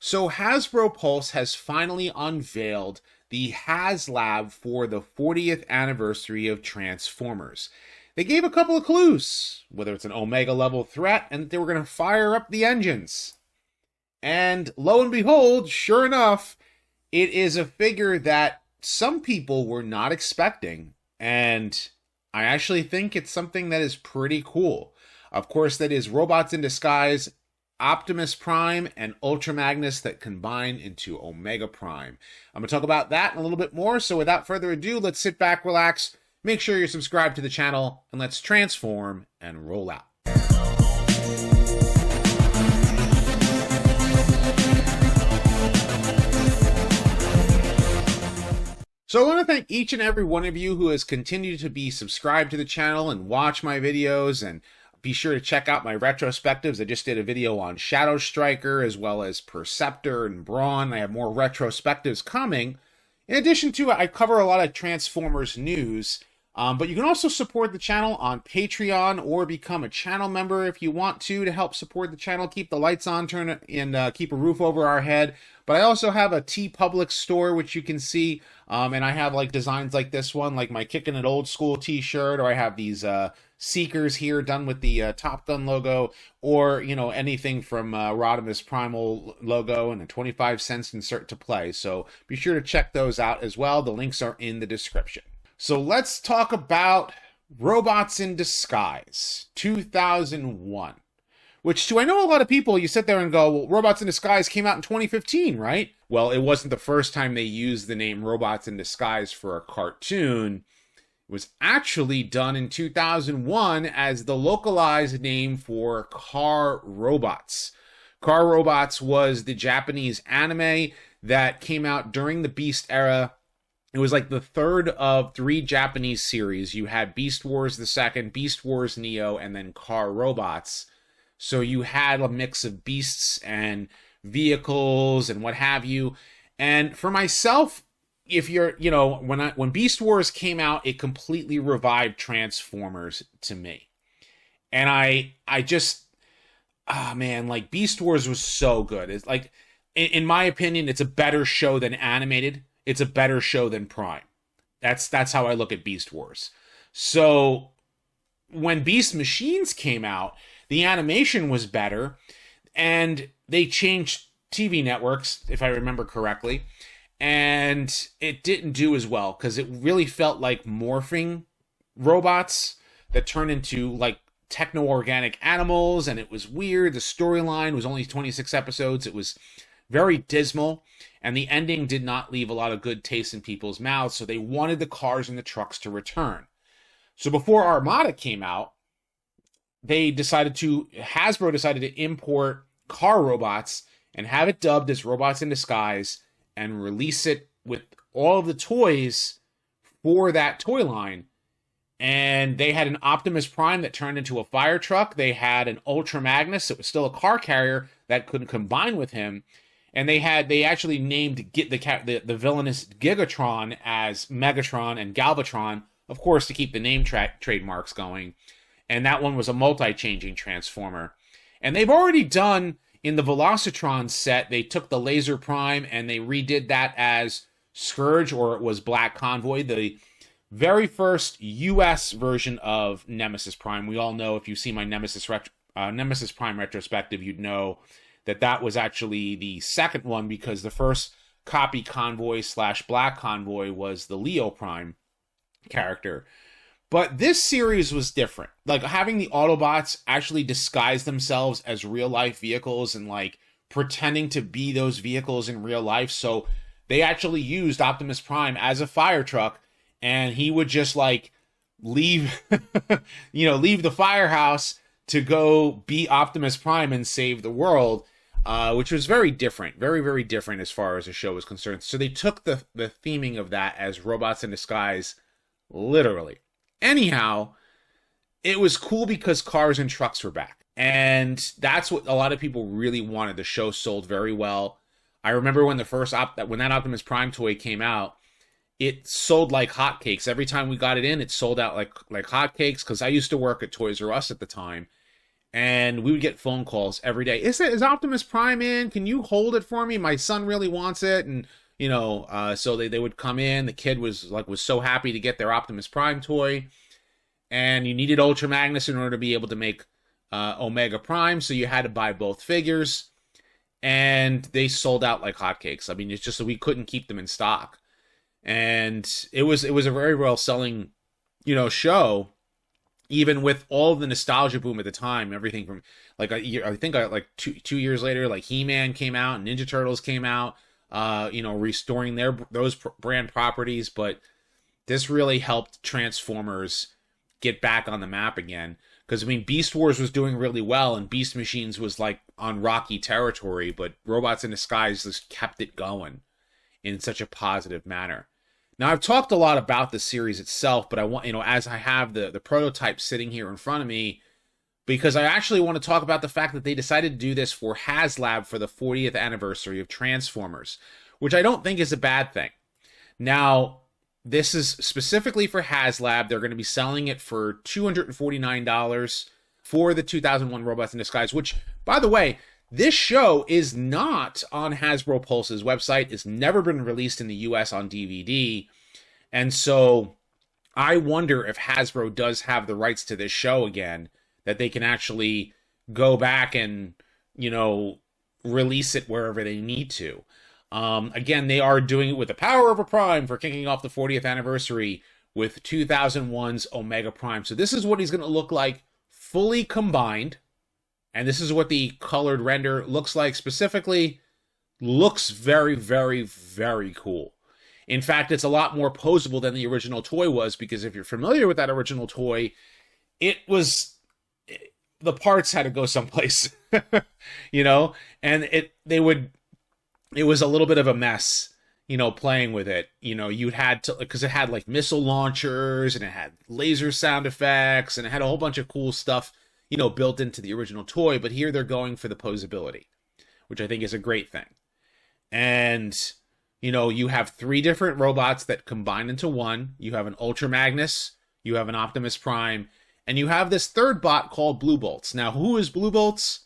So Hasbro Pulse has finally unveiled the Haslab for the 40th anniversary of Transformers. They gave a couple of clues, whether it's an Omega level threat and that they were going to fire up the engines. And lo and behold, sure enough, it is a figure that some people were not expecting. And I actually think it's something that is pretty cool. Of course, that is Robots in Disguise, Optimus Prime, and Ultra Magnus that combine into Omega Prime. I'm going to talk about that and a little bit more, so without further ado, let's sit back, relax, make sure you're subscribed to the channel, and let's transform and roll out. So I want to thank each and every one of you who has continued to be subscribed to the channel and watch my videos, and be sure to check out my retrospectives. I just did a video on Shadow Striker as well as Perceptor and Brawn. I have more retrospectives coming. In addition to, I cover a lot of Transformers news, but you can also support the channel on Patreon or become a channel member if you want to help support the channel, keep the lights on, and keep a roof over our head. But I also have a TeePublic store, which you can see, and I have like designs like this one, like my Kickin' It Old School t-shirt, or I have these Seekers here done with the Top Gun logo, or, you know, anything from RodimusPrimal logo and a 25 cents insert to play. So be sure to check those out as well. The links are in the description. So let's talk about Robots in Disguise 2001, which I know a lot of people, you sit there and go, well, Robots in Disguise came out in 2015, right? Well, it wasn't the first time they used the name Robots in Disguise for a cartoon. It was actually done in 2001 as the localized name for Car Robots. Car Robots was the Japanese anime that came out during the Beast era. It was like the third of 3 Japanese series. You had Beast Wars the second, Beast Wars Neo, and then Car Robots. So you had a mix of beasts and vehicles and what have you. And for myself, if you're, you know, when Beast Wars came out, it completely revived Transformers to me. And I just, man, like Beast Wars was so good. It's like, in my opinion, it's a better show than animated. It's a better show than Prime. That's how I look at Beast Wars. So when Beast Machines came out, the animation was better, and they changed TV networks, if I remember correctly, and it didn't do as well because it really felt like morphing robots that turned into like techno-organic animals, and it was weird. The storyline was only 26 episodes. It was very dismal, and the ending did not leave a lot of good taste in people's mouths, so they wanted the cars and the trucks to return. So before Armada came out, Hasbro decided to import Car Robots and have it dubbed as Robots in Disguise and release it with all of the toys for that toy line. And they had an Optimus Prime that turned into a fire truck. They had an Ultra Magnus that was still a car carrier that couldn't combine with him. And they actually named the villainous Gigatron as Megatron and Galvatron, of course, to keep the name trademarks going. And that one was a multi-changing Transformer. And they've already done, in the Velocitron set, they took the Laser Prime and they redid that as Scourge, or it was Black Convoy, the very first US version of Nemesis Prime. We all know, if you see my Nemesis Prime retrospective, you'd know that was actually the second one, because the first copy Convoy / Black Convoy was the Leo Prime character. But this series was different. Like, having the Autobots actually disguise themselves as real-life vehicles and, like, pretending to be those vehicles in real life. So they actually used Optimus Prime as a fire truck, and he would just, like, leave, leave the firehouse to go be Optimus Prime and save the world, which was very different. Very, very different as far as the show was concerned. So they took the theming of that as Robots in Disguise, literally. Anyhow, it was cool because cars and trucks were back. And that's what a lot of people really wanted. The show sold very well. I remember when when that Optimus Prime toy came out, it sold like hotcakes. Every time we got it in, it sold out like hotcakes, because I used to work at Toys R Us at the time. And we would get phone calls every day. Is Optimus Prime in? Can you hold it for me? My son really wants it. And, so they would come in. The kid was so happy to get their Optimus Prime toy. And you needed Ultra Magnus in order to be able to make Omega Prime. So you had to buy both figures. And they sold out like hotcakes. I mean, it's just that we couldn't keep them in stock. And it was a very well selling, show. Even with all the nostalgia boom at the time, everything from like a year, I think like two years later, like He-Man came out and Ninja Turtles came out, restoring those brand properties. But this really helped Transformers get back on the map again. Because, I mean, Beast Wars was doing really well and Beast Machines was like on rocky territory, but Robots in Disguise just kept it going in such a positive manner. Now, I've talked a lot about the series itself, but I want, as I have the prototype sitting here in front of me, because I actually want to talk about the fact that they decided to do this for Haslab for the 40th anniversary of Transformers, which I don't think is a bad thing. Now, this is specifically for Haslab. They're going to be selling it for $249 for the 2001 Robots in Disguise, which, by the way, this show is not on Hasbro Pulse's website. It's never been released in the US on DVD. And so I wonder if Hasbro does have the rights to this show again, that they can actually go back and, release it wherever they need to. Again, they are doing it with the power of a Prime for kicking off the 40th anniversary with 2001's Omega Prime. So this is what he's going to look like fully combined. And this is what the colored render looks like specifically. Looks very, very, very cool. In fact, it's a lot more posable than the original toy was, because if you're familiar with that original toy, the parts had to go someplace, and it was a little bit of a mess, playing with it. You'd had to, because it had like missile launchers and it had laser sound effects and it had a whole bunch of cool stuff built into the original toy, but here they're going for the posability, which I think is a great thing. And, you have 3 different robots that combine into one. You have an Ultra Magnus, you have an Optimus Prime, and you have this third bot called Blue Bolts. Now, who is Blue Bolts?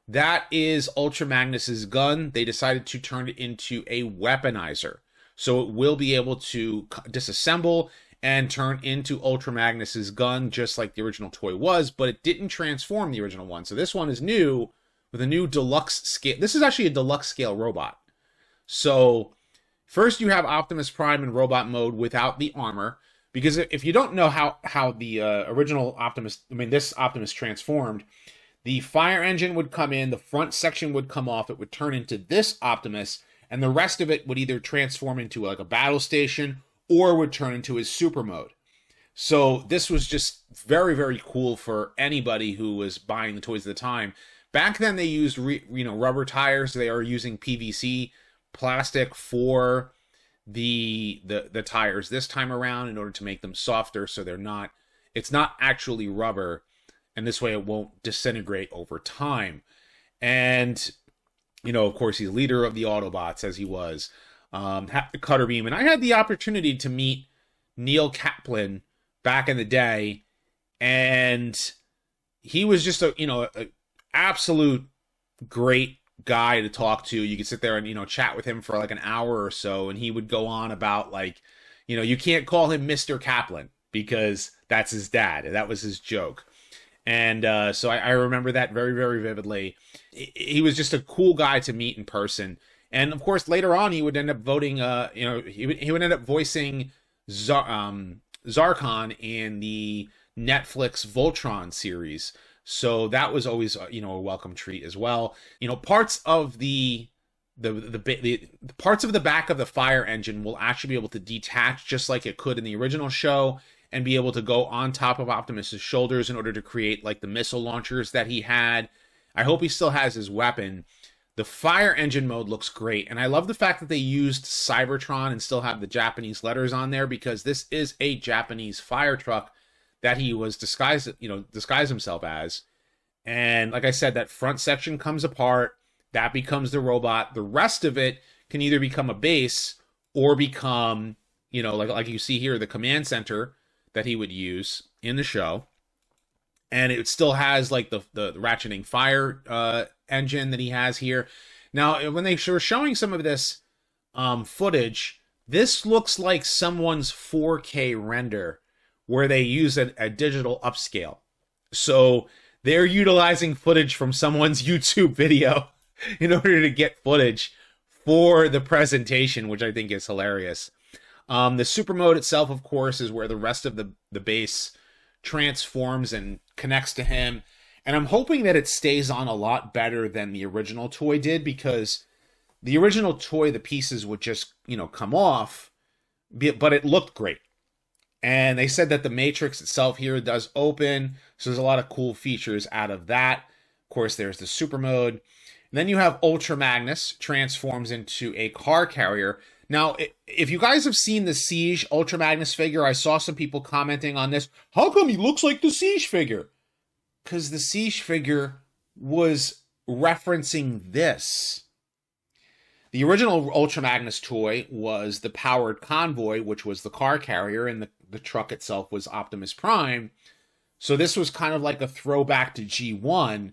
That is Ultra Magnus's gun. They decided to turn it into a weaponizer. So it will be able to disassemble and turn into Ultra Magnus's gun, just like the original toy was, but it didn't transform the original one. So this one is new, with a new deluxe scale. This is actually a deluxe scale robot. So first you have Optimus Prime in robot mode without the armor, because if you don't know how the original Optimus, this Optimus transformed, the fire engine would come in, the front section would come off, it would turn into this Optimus, and the rest of it would either transform into like a battle station or would turn into his super mode. So this was just very, very cool for anybody who was buying the toys at the time. Back then they used rubber tires. They are using PVC plastic for the tires this time around in order to make them softer, so it's not actually rubber, and this way it won't disintegrate over time. And of course, he's leader of the Autobots, as he was. The cutter beam, and I had the opportunity to meet Neil Kaplan back in the day, and he was just a absolute great guy to talk to. You could sit there and chat with him for like an hour or so, and he would go on about you can't call him Mr. Kaplan because that's his dad. That was his joke. And so I remember that very, very vividly. He was just a cool guy to meet in person. And of course, later on, he would end up voting. He would end up voicing Zarkon in the Netflix Voltron series. So that was always a welcome treat as well. Parts of the parts of the back of the fire engine will actually be able to detach just like it could in the original show, and be able to go on top of Optimus's shoulders in order to create like the missile launchers that he had. I hope he still has his weapon. The fire engine mode looks great, and I love the fact that they used Cybertron and still have the Japanese letters on there, because this is a Japanese fire truck that he was disguised himself as. And like I said, that front section comes apart, that becomes the robot. The rest of it can either become a base or become, like you see here, the command center that he would use in the show. and it still has like the ratcheting fire engine that he has here. Now, when they were showing some of this footage, this looks like someone's 4K render where they use a digital upscale. So they're utilizing footage from someone's YouTube video in order to get footage for the presentation, which I think is hilarious. The super mode itself, of course, is where the rest of the base transforms and connects to him. And I'm hoping that it stays on a lot better than the original toy did, because the original toy, the pieces would just, come off, but it looked great. And they said that the matrix itself here does open, so there's a lot of cool features out of that. Of course, there's the super mode. And then you have Ultra Magnus transforms into a car carrier. Now, if you guys have seen the Siege Ultra Magnus figure, I saw some people commenting on this. How come he looks like the Siege figure? Because the Siege figure was referencing this. The original Ultra Magnus toy was the powered convoy, which was the car carrier, and the truck itself was Optimus Prime. So this was kind of like a throwback to G1,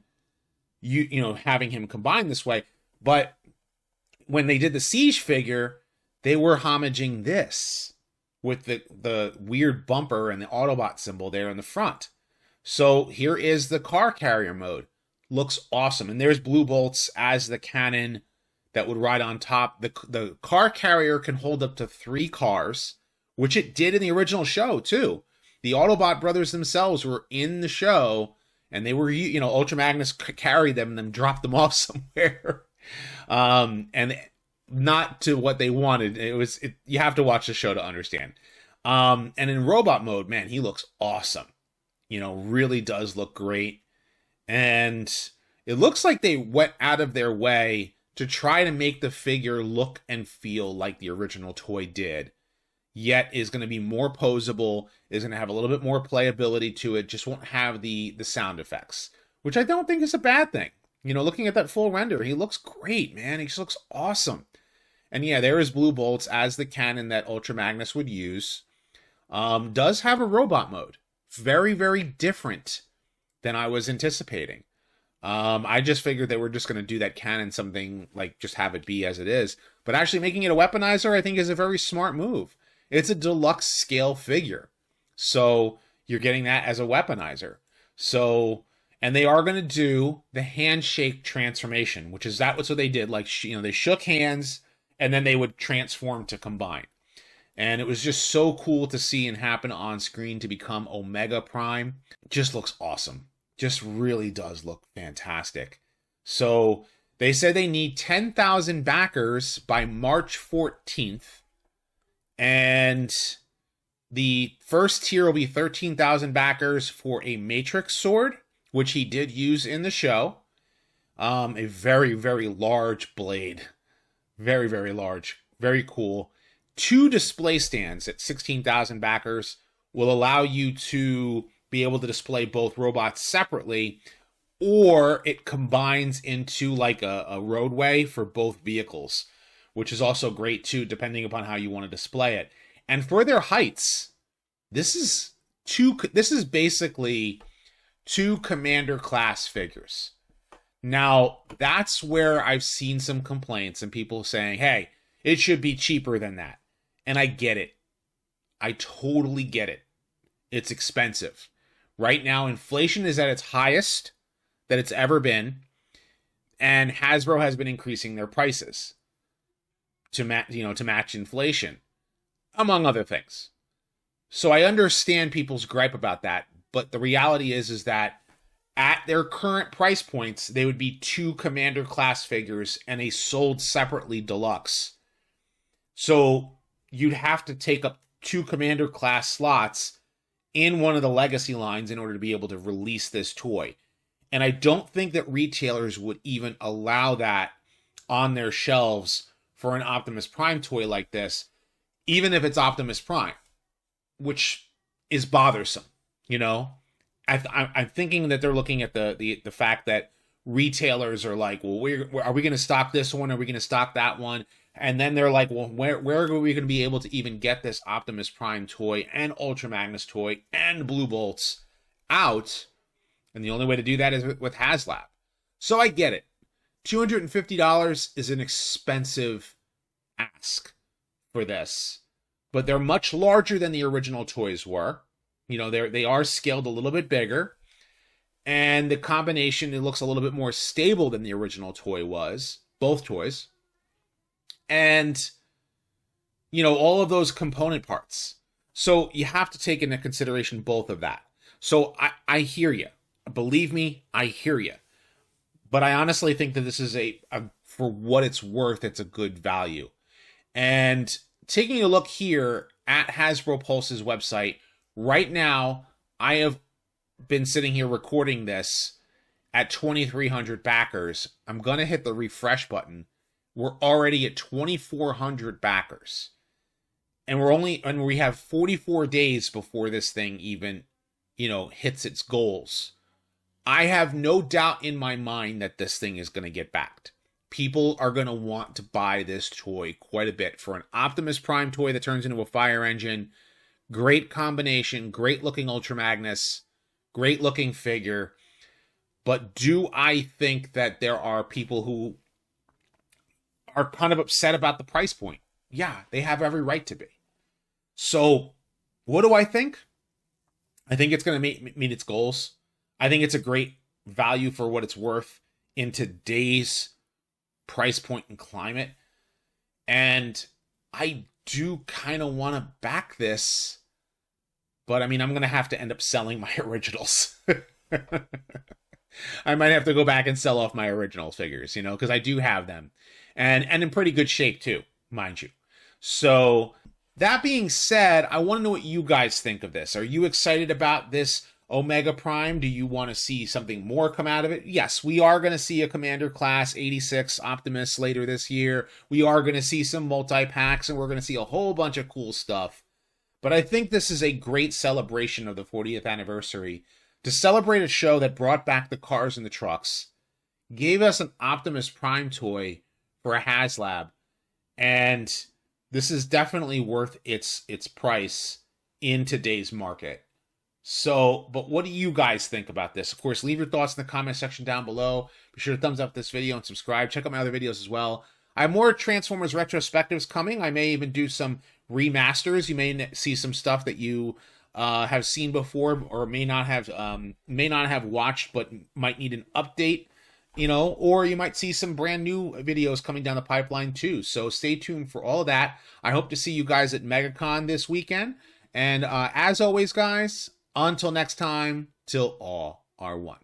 having him combined this way. But when they did the Siege figure, they were homaging this with the weird bumper and the Autobot symbol there in the front. So here is the car carrier mode. Looks awesome. And there's Blue Bolts as the cannon that would ride on top. The car carrier can hold up to 3 cars, which it did in the original show, too. The Autobot brothers themselves were in the show, and they were, Ultra Magnus carried them and then dropped them off somewhere. And not to what they wanted. You have to watch the show to understand. And in robot mode, man, he looks awesome. Really does look great. And it looks like they went out of their way to try to make the figure look and feel like the original toy did, yet is going to be more posable, is going to have a little bit more playability to it, just won't have the sound effects, which I don't think is a bad thing. Looking at that full render, he looks great, man. He just looks awesome. And yeah, there is Blue Bolts as the cannon that Ultra Magnus would use. Does have a robot mode. Very, very different than I was anticipating. I just figured they were just going to do that cannon something like just have it be as it is. But actually making it a weaponizer, I think, is a very smart move. It's a deluxe scale figure. So you're getting that as a weaponizer. So, and they are going to do the handshake transformation, which is that's what they did. Like, they shook hands and then they would transform to combine. And it was just so cool to see and happen on screen to become Omega Prime. Just looks awesome. Just really does look fantastic. So they said they need 10,000 backers by March 14th. And the first tier will be 13,000 backers for a Matrix sword, which he did use in the show. A very, very large blade. Very, very large. Very cool. 2 display stands at 16,000 backers will allow you to be able to display both robots separately, or it combines into like a roadway for both vehicles, which is also great too, depending upon how you want to display it. And for their heights, this is basically 2 commander class figures. Now, that's where I've seen some complaints and people saying, hey, it should be cheaper than that. And I get it. I totally get it. It's expensive. Right now, inflation is at its highest that it's ever been, and Hasbro has been increasing their prices to match inflation, among other things. So I understand people's gripe about that, but the reality is that at their current price points, they would be 2 commander class figures and a sold separately deluxe. So you'd have to take up 2 commander class slots in one of the legacy lines in order to be able to release this toy. And I don't think that retailers would even allow that on their shelves for an Optimus Prime toy like this, even if it's Optimus Prime, which is bothersome, I'm thinking that they're looking at the fact that retailers are like, well, are we going to stock this one? Are we going to stock that one? And then they're like, well, where are we going to be able to even get this Optimus Prime toy and Ultra Magnus toy and Blue Bolts out And the only way to do that is with Haslab. So I get it. $250 is an expensive ask for this, but they're much larger than the original toys were. You know, they are scaled a little bit bigger, and the combination, it looks a little bit more stable than the original toy was, both toys. And, you know, all of those component parts. So you have to take into consideration both of that. So I hear you. Believe me, I hear you. But I honestly think that this is for what it's worth, it's a good value. And taking a look here at Hasbro Pulse's website, right now, I have been sitting here recording this at 2,300 backers. I'm going to hit the refresh button. We're already at 2,400 backers. And we have 44 days before this thing even, you know, hits its goals. I have no doubt in my mind that this thing is going to get backed. People are going to want to buy this toy quite a bit for an Optimus Prime toy that turns into a fire engine. Great combination, great looking Ultra Magnus, great looking figure. But do I think that there are people who are kind of upset about the price point? Yeah, they have every right to be. So what do I think? I think it's going to meet its goals. I think it's a great value for what it's worth in today's price point and climate. And I do kind of want to back this, but I mean, I'm going to have to end up selling my originals. I might have to go back and sell off my original figures, you know, because I do have them, and in pretty good shape too, mind you. So that being said, I want to know what you guys think of this. Are you excited about this Omega Prime? Do you want to see something more come out of it? Yes, we are going to see a Commander Class 86 Optimus later this year. We are going to see some multi-packs, and we're going to see a whole bunch of cool stuff. But I think this is a great celebration of the 40th anniversary to celebrate a show that brought back the cars and the trucks, gave us an Optimus Prime toy for a Haslab, and this is definitely worth its price in today's market. So, but what do you guys think about this? Of course, leave your thoughts in the comment section down below. Be sure to thumbs up this video and subscribe. Check out my other videos as well. I have more Transformers retrospectives coming. I may even do some remasters. You may see some stuff that you have seen before or may not have watched, but might need an update, you know, or you might see some brand new videos coming down the pipeline too. So stay tuned for all of that. I hope to see you guys at MegaCon this weekend. And as always, guys, until next time, till all are one.